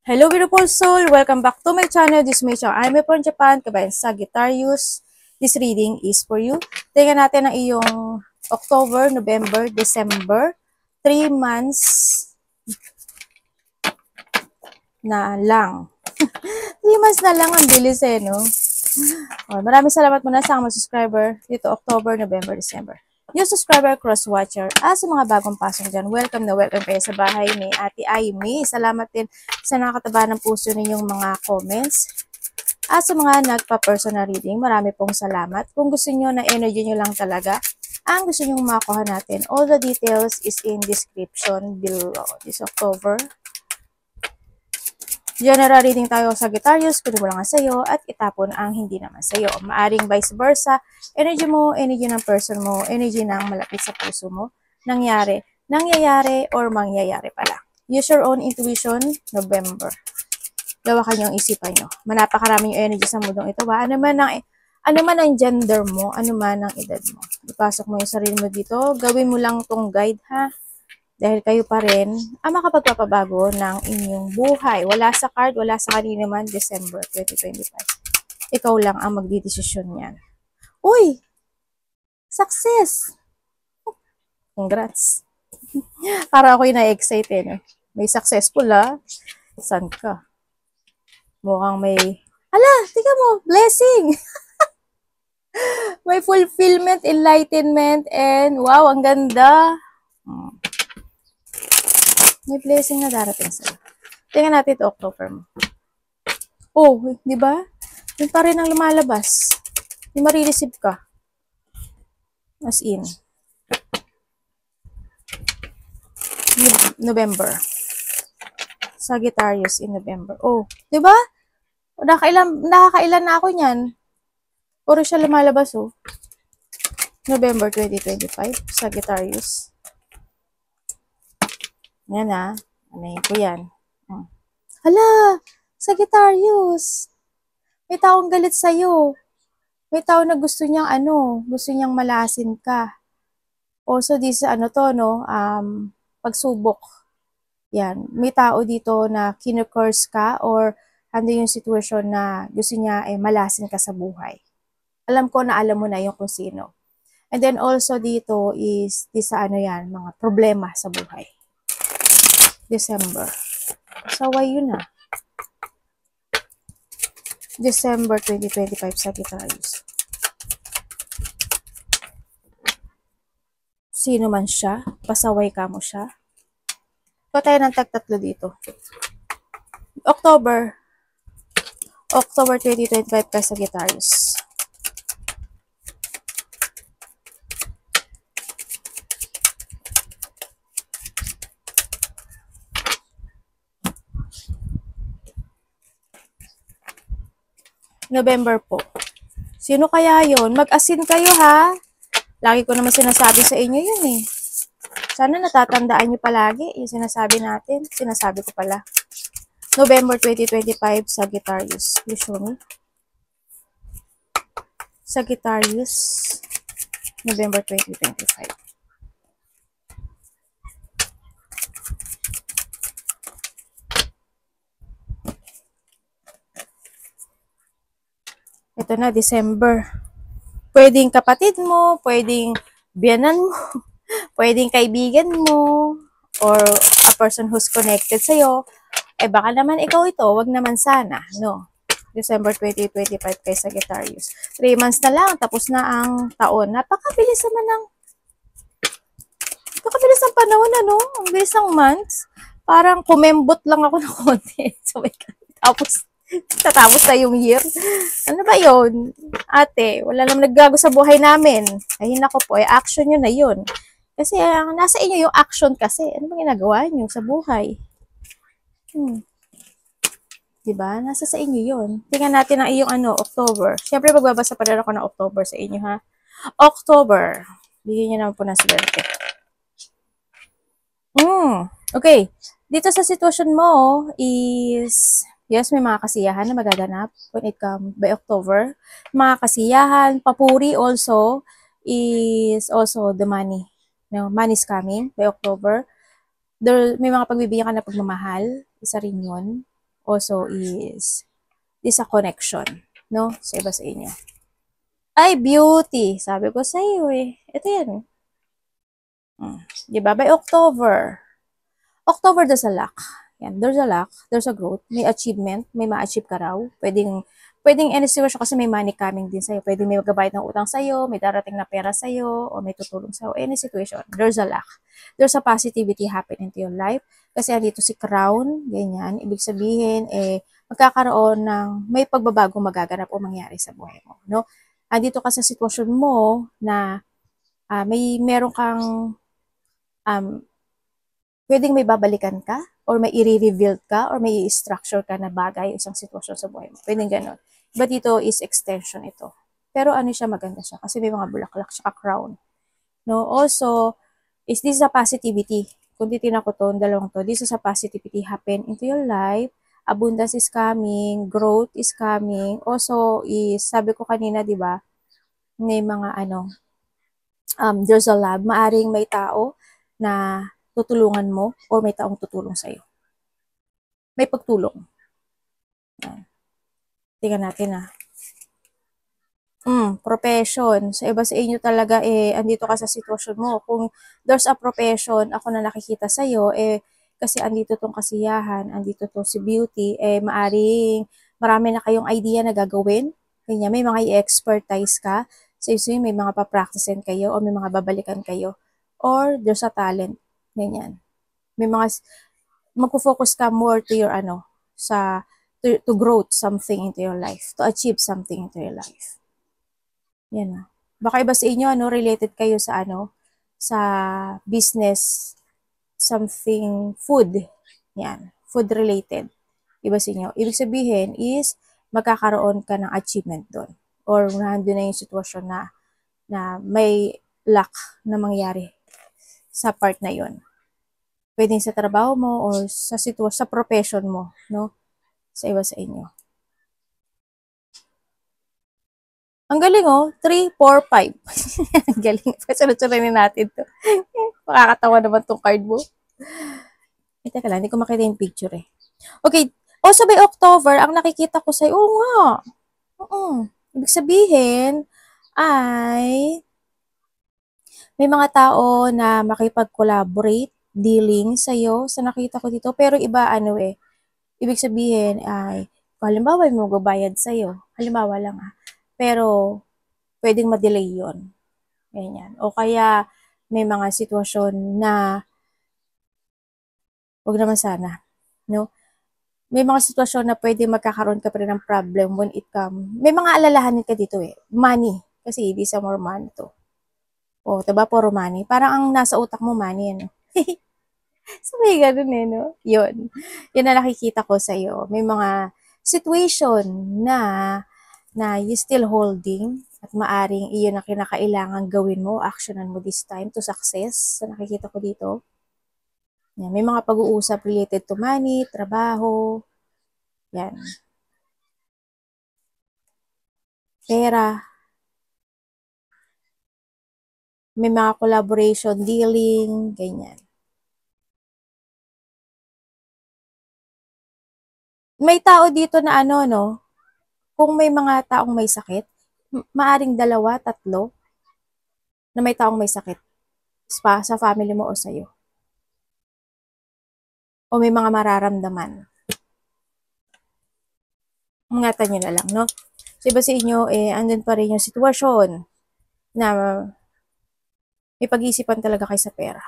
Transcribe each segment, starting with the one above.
Hello beautiful soul! Welcome back to my channel. This is Mei-chan. I'm from Japan. Kabayan Sagittarius. This reading is for you. Tingnan natin ang iyong October, November, December. 3 months na lang. 3 months na lang. Ang bilis no? Maraming salamat muna sa mga subscriber dito October, November, December. Yung subscriber, cross-watcher, sa mga bagong pasong dyan, welcome na welcome kayo sa bahay ni Ate Aimee. Salamat din sa nakakataba ng puso ninyong mga comments. Sa mga nagpa-personal reading, marami pong salamat. Kung gusto nyo na energy nyo lang talaga, ang gusto nyo makuha natin, all the details is in description below. This October, general reading tayo sa Sagittarius, kunin mo lang ang sayo at itapon ang hindi naman sayo. Maaring vice versa, energy mo, energy ng person mo, energy ng malapit sa puso mo, nangyayari or mangyayari pala. Use your own intuition, November. Lawakan yung isipan nyo. Manapakaraming yung energy sa mundong ito. Ano man ang gender mo, ano man ang edad mo. Ipasok mo yung sarili mo dito. Gawin mo lang tong guide ha. Dahil kayo pa rin ang makapagpapabago ng inyong buhay. Wala sa card, wala sa kanina man, December 2025. Ikaw lang ang magdidesisyon niyan. Uy! Success! Congrats! Para ako yung na-excite no? May successful Saan ka? Mukhang may... Ala! Tika mo! Blessing! May fulfillment, enlightenment, and wow, ang ganda! May blessing na darating sa'yo. Tingnan natin ito, October mo. Oh, di ba? Yun pa rin ang lumalabas. Yung marireceive ka. As in. November. Sagittarius in November. Oh, di ba? Nakakailan na ako niyan. Puro siya lumalabas, oh. November 2025, Sagittarius. Yan anayin ko yan. Hala, Sagittarius. May taong galit sa'yo. May tao na gusto niyang malasin ka. Also, this, pagsubok. Yan. May tao dito na kinukurse ka or ano yung sitwasyon na gusto niya malasin ka sa buhay. Alam ko na alam mo na yung kung sino. And then also dito is, mga problema sa buhay. December. Saway yun December 2025 Sagittarius. Sino man siya, pasaway ka mo siya. Ito tayo ng tag-tatlo dito. October 2025 kay Sagittarius. November po. Sino kaya yon? Mag-asin kayo ha. Lagi ko naman sinasabi sa inyo yun Sana natatandaan nyo palagi yung sinasabi natin. Sinasabi ko pala. November 2025, Sagittarius. You show me. Sagittarius, November 2025. Ito na, December. Pwedeng kapatid mo, pwedeng biyanan mo, pwedeng kaibigan mo, or a person who's connected sa'yo. Baka naman ikaw ito, wag naman sana, no? December 2025 kay Sagittarius. 3 months na lang, tapos na ang taon. Napakabilis ng panahon, Ang bilis ng months. Parang kumembot lang ako ng konti. So, tatapos na yung year. Ano ba yun? Ate, wala naman naggago sa buhay namin. Ay, nako po, action nyo na yun. Kasi, nasa inyo yung action kasi. Ano ba ginagawa nyo sa buhay? Diba? Nasa sa inyo yun. Tingnan natin ang iyong October. Siyempre, magbabasa pa rin ako ng October sa inyo, ha? October. Bigyan nyo naman po ng swerte. Okay. Dito sa sitwasyon mo is... Yes, may mga kasiyahan na magaganap when it comes by October. Mga kasiyahan, papuri also is also the money. No, money is coming by October. May mga pagbibigyan ka na pagmamahal. Isa rin yun. also is this a connection, no? Sa iba sa inyo. Ay, beauty. Sabi ko sa iyo eh. Ito yan. Diba? By October. October, there's a luck. Yan, there's a luck, there's a growth, may achievement, may ma-achieve ka raw. Pwedeng any situation kasi may money coming din sa'yo. Pwedeng may magbabayad ng utang sa'yo, may darating na pera sa'yo, o may tutulong sa'yo. Any situation, there's a luck. There's a positivity happen into your life. Kasi andito si Crown, ganyan. Ibig sabihin, magkakaroon ng may pagbabagong magaganap o mangyari sa buhay mo. No? Andito ka sa sitwasyon mo na meron kang pwedeng may babalikan ka, or may i-reveal ka, or may i-structure ka na bagay, isang sitwasyon sa buhay mo. Pwedeng ganon. But dito is extension ito. Pero ano siya, maganda siya. Kasi may mga bulaklak siya, crown. No? Also, is this a positivity? Kung titignan ko to, dalawang to, this is a positivity happen into your life. Abundance is coming. Growth is coming. Also, sabi ko kanina, di ba, may mga there's a love. Maaring may tao na tutulungan mo or may taong tutulong sa'yo. May pagtulong. Tingnan natin profession. Sa iba sa inyo talaga andito ka sa sitwasyon mo. Kung there's a profession, ako na nakikita sa'yo, kasi andito tong kasiyahan, andito to si beauty, maaring marami na kayong idea na gagawin. Kanya may mga i-expertise ka. So, may mga pa-practicein kayo o may mga babalikan kayo. Or there's a talent. Ganyan. May mga, magpo-focus ka more to your, to grow something into your life, to achieve something into your life. Yan Baka iba sa inyo, related kayo sa, sa business, something food. Yan. Food related. Iba sa inyo. Ibig sabihin is, magkakaroon ka ng achievement doon. Or nandun na yung sitwasyon na may luck na mangyari sa part na yon. Pwedeng sa trabaho mo or sa sitwasyon, sa profession mo, no? Sa iba sa inyo. Ang galing 3, 4, 5. Ang galing. Sunod-sunodin natin to. Makakatawa naman tong card mo. Teka lang, hindi ko makita yung picture Okay. Also by October, ang nakikita ko sa'yo, nga. Ibig sabihin, ay may mga tao na makipag-collaborate, dealing sa'yo, sa nakita ko dito. Pero iba, ibig sabihin ay, halimbawa, may magbabayad sa'yo. Halimbawa lang Pero, pwedeng ma-delay yon. Ganyan. O kaya, may mga sitwasyon na, wag naman sana, no? May mga sitwasyon na pwede magkakaroon ka pa rin ng problem when it comes. May mga alalahanin ka dito Money. Kasi, these are more money to. O, diba, puro money. Parang ang nasa utak mo, money, So, may ganun no? Yun. Yun na nakikita ko sa'yo. May mga situation na you still holding at maaring iyon na kinakailangan gawin mo, actionan mo this time to success. So, nakikita ko dito. Yan. May mga pag-uusap related to money, trabaho, yan. Pera. May mga collaboration, dealing, ganyan. May tao dito na kung may mga taong may sakit, maaring 2, 3 na may taong may sakit sa family mo o sa'yo. O may mga mararamdaman. Ingatan nyo na lang, no? So, iba sa inyo, andun pa rin yung sitwasyon na may pag-iisipan talaga kayo sa pera.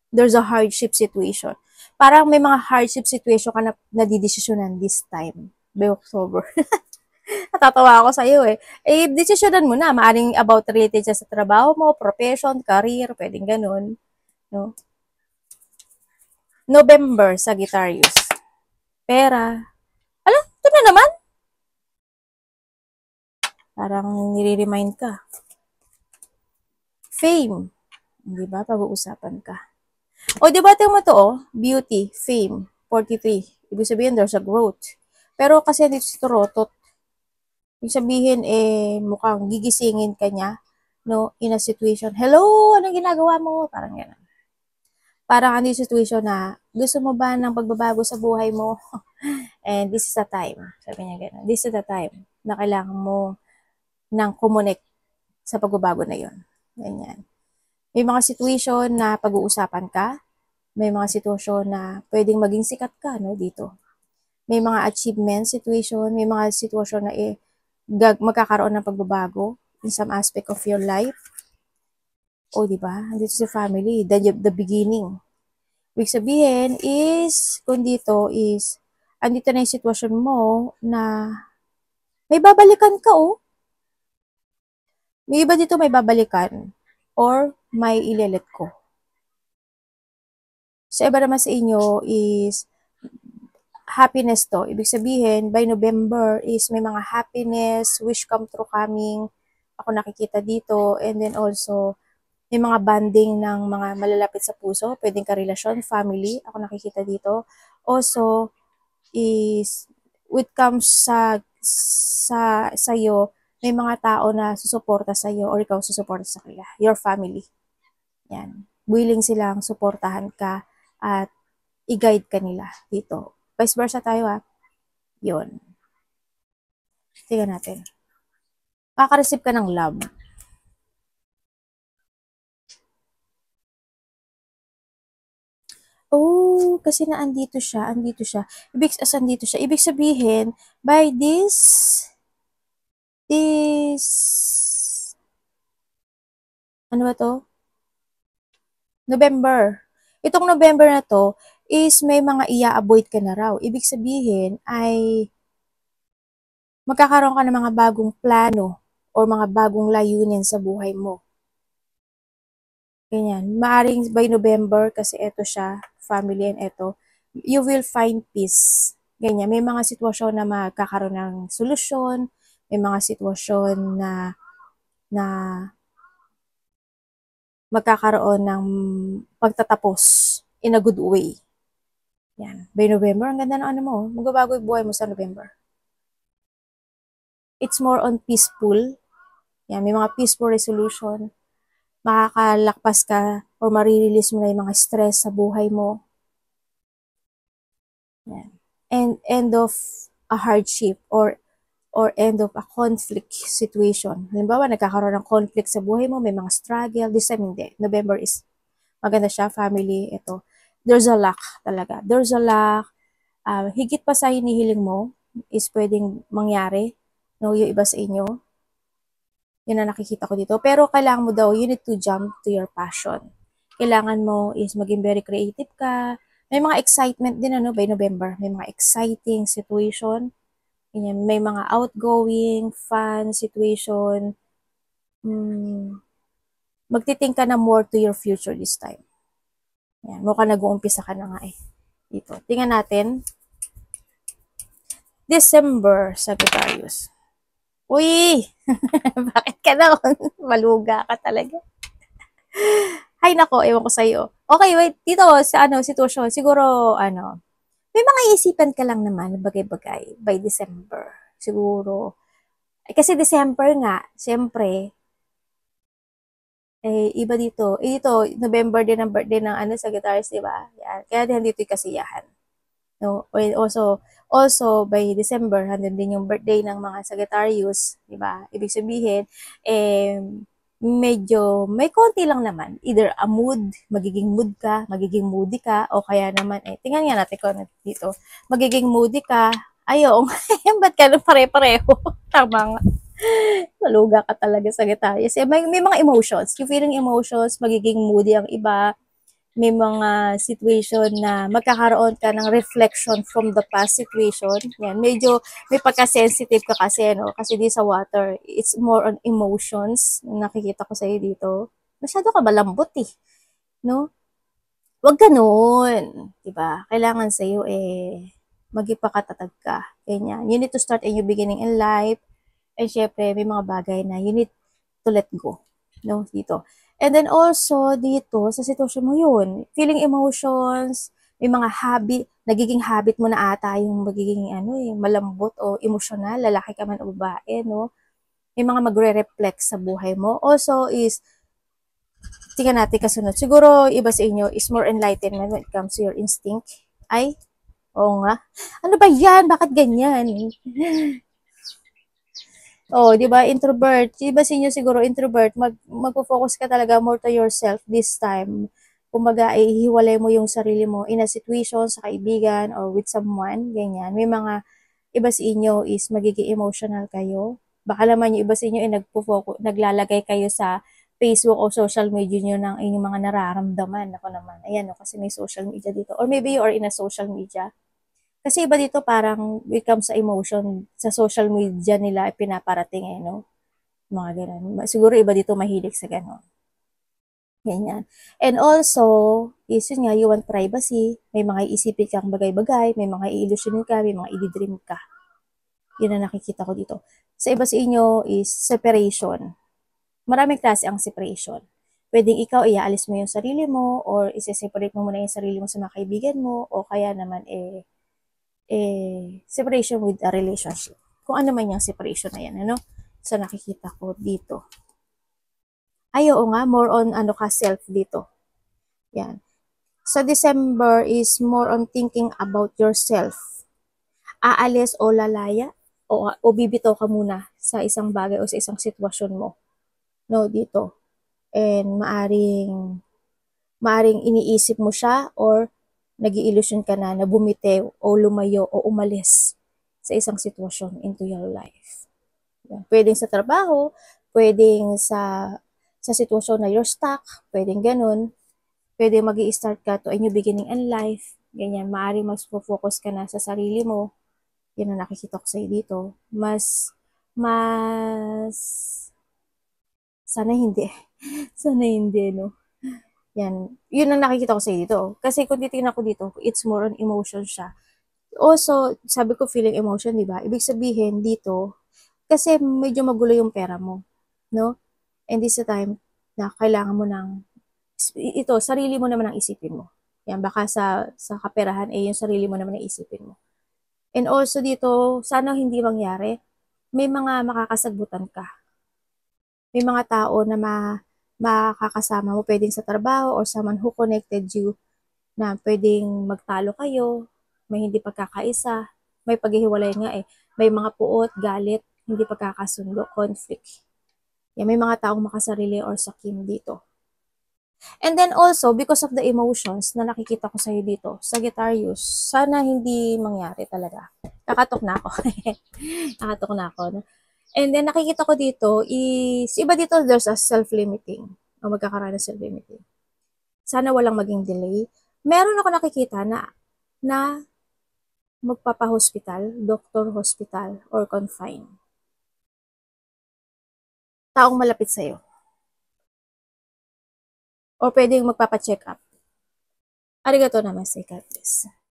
There's a hardship situation. Parang may mga hardship situation ka na nadidesisyonan this time, by October. Natatawa ako sa iyo desisyonan mo na. Maaring about related siya sa trabaho mo, profession, career, pwedeng ganun. No? November, Sagittarius. Pera. Alam, ito na naman. Parang nire-remind ka. Fame. Di ba? Pag-uusapan ka. O, di ba tingnan mo to, beauty, fame, 43. Ibig sabihin, there's a growth. Pero kasi dito si Torotot, ibig sabihin, mukhang gigisingin ka niya, no, in a situation, hello, anong ginagawa mo? Parang gano'n. Parang ano yung situation na, gusto mo ba ng pagbabago sa buhay mo? And this is the time, sabi niya gano'n, this is the time na kailangan mo ng kumonek sa pagbabago na yon. Ganyan. May mga situation na pag-uusapan ka, may mga sitwasyon na pwedeng maging sikat ka, no, dito. May mga achievement situation, may mga sitwasyon na magkakaroon ng pagbabago in some aspect of your life. O, di ba? Andito si family, the beginning. Ibig sabihin is, kung dito is, andito na yung sitwasyon mo na may babalikan ka, oh. May iba dito may babalikan or may ilelet ko. Sa iba naman sa inyo is happiness to. Ibig sabihin, by November is may mga happiness, wish come true coming. Ako nakikita dito. And then also, may mga bonding ng mga malalapit sa puso. Pwedeng karelasyon, family. Ako nakikita dito. Also, is, with comes sa iyo, may mga tao na susuporta sa iyo or ikaw susuporta sa kanila. Your family. Yan. Willing silang suportahan ka at i-guide ka nila dito. Vice versa tayo, ha. Yun. Tingnan natin. Makaka-receive ka ng love. Oh, kasi na andito siya. Andito siya. Ibig sabihin, by ano ba to? November. Itong November na to is may mga i-avoid ka na raw. Ibig sabihin ay magkakaroon ka ng mga bagong plano or mga bagong layunin sa buhay mo. Ganyan. Maaring by November, kasi eto siya, family and eto, you will find peace. Ganyan. May mga sitwasyon na magkakaroon ng solusyon, may mga sitwasyon na magkakaroon ng pagtatapos in a good way. Yan. By November, ang ganda ng ano mo. Magbabago yung buhay mo sa November. It's more on peaceful. Yan. May mga peaceful resolution. Makakalakpas ka or marirelease mo na yung mga stress sa buhay mo. Yan. And end of a hardship or end of a conflict situation. Halimbawa, nagkakaroon ng conflict sa buhay mo, may mga struggle. This time, hindi. November is maganda siya, family, ito. There's a luck talaga. There's a luck. Higit pa sa hinihiling mo is pwedeng mangyari. No, yung iba sa inyo. Yun ang nakikita ko dito. Pero kailangan mo daw, you need to jump to your passion. Kailangan mo is maging very creative ka. May mga excitement din, ano, by November. May mga exciting situation. May mga outgoing, fun situation. Magtithink ka na more to your future this time. Yan, mukha nag-uumpisa ka na nga eh. Dito. Tingnan natin. December, Sagittarius. Uy! Bakit ka na? Maluga ka talaga. Hay nako, ewan ko sa'yo. Okay, wait. Dito, sa sitwasyon, siguro, may mga isipan ka lang naman, bagay-bagay, by December. Siguro. Kasi December nga, siyempre, iba dito. Dito, November din ang birthday ng Sagittarius, di ba? Yan. Kaya nandito yung kasiyahan. No? Also, by December, nandun din yung birthday ng mga Sagittarius, di ba? Ibig sabihin, medyo may konti lang naman. Either a mood, magiging moody ka, o kaya naman, tingnan nga natin kung dito. Magiging moody ka, ayong, ba't ka na pare-pareho? Tama nga. Maluga ka talaga sa Sagittarius. May mga emotions. Yung feeling emotions, magiging moody ang iba. May mga situation na magkakaroon ka ng reflection from the past situation. Yan, medyo may pagka-sensitive ka kasi, no? Kasi di sa water, it's more on emotions. Nakikita ko sa'yo dito. Masyado ka malambot eh. No? Huwag ganun. Diba? Kailangan sa'yo maging pakatatag ka. Ganyan. You need to start a new beginning in life. And syempre, may mga bagay na you need to let go. No? Dito. And then also, dito, sa sitwasyon mo yun, feeling emotions, may mga habit, nagiging habit mo na ata yung magiging malambot o emosyonal, lalaki ka man o babae, no? May mga magre-reflect sa buhay mo. Also is, tingnan natin kasunod. Siguro, iba sa inyo is more enlightenment when it comes to your instinct. Oo nga. Ano ba yan? Bakit ganyan? Oh, 'di ba, introvert. 'Di ba sinyo siguro introvert, magfo-focus ka talaga more to yourself this time. Kumbaga, ihiwalay mo yung sarili mo in a situation sa kaibigan or with someone, ganyan. May mga iba sa inyo is magiging emotional kayo. Baka naman yung iba sa inyo ay naglalagay kayo sa Facebook o social media niyo ng inyong mga nararamdaman. Ako naman, ayan, no, kasi may social media dito. Or maybe you are in a social media. Kasi iba dito parang when it comes sa emotion, sa social media nila pinaparating eh, no? Mga ganun. Siguro iba dito mahilig sa ganun. Ganyan. And also, is yun nga, you want privacy. May mga iisipin kang bagay-bagay, may mga i-illusionin ka, may mga i-dream ka. Yun ang nakikita ko dito. Sa iba sa inyo is separation. Maraming klase ang separation. Pwedeng ikaw iaalis mo yung sarili mo or isa-separate mo muna yung sarili mo sa mga kaibigan mo o kaya naman separation with a relationship. Kung ano man yung separation na yan, ano? So, nakikita ko dito. Ay, oo nga, more on ano ka, self dito. Yan. Sa December is more on thinking about yourself. Aalis o lalaya o bibitaw ka muna sa isang bagay o sa isang sitwasyon mo. No, dito. And maaring iniisip mo siya or nag-i-illusion ka na bumitew o lumayo o umalis sa isang sitwasyon into your life. Pwedeng sa trabaho, pwedeng sa sitwasyon na you're stuck, pwedeng ganun. Pwedeng mag start ka to a new beginning in life. Ganyan, maaaring mas focus ka na sa sarili mo. Yan ang nakikita ko sa'yo dito. Mas, sana hindi. Sana hindi, no? Yan. Yun ang nakikita ko sa'yo dito. Kasi kung titingnan ko dito, it's more on emotion siya. Also, sabi ko feeling emotion, di ba? Ibig sabihin dito, kasi medyo magulo yung pera mo, no? And this is the time na kailangan mo ito, sarili mo naman ang isipin mo. Yan, baka sa kaperahan, yung sarili mo naman ang isipin mo. And also dito, sana hindi mangyari, may mga makakasagbutan ka. May mga tao na makakasama mo, pwedeng sa trabaho or someone who connected you na pwedeng magtalo kayo, may hindi pagkakaisa, may paghihiwalay nga eh. May mga puot, galit, hindi pagkakasundo, conflict. Yan, may mga taong makasarili or sakim dito. And then also, because of the emotions na nakikita ko sa'yo dito, Sagittarius, sana hindi mangyari talaga. Kakatok na ako. Kakatok na ako. No? And then nakikita ko dito is, iba dito there's a self-limiting. O magkakaroon ng self-limiting. Sana walang maging delay. Meron ako nakikita na magpapa-hospital, doctor hospital, or confine. Taong malapit sa'yo. O pwedeng magpapa-check up. Arigato naman, psychiatrist.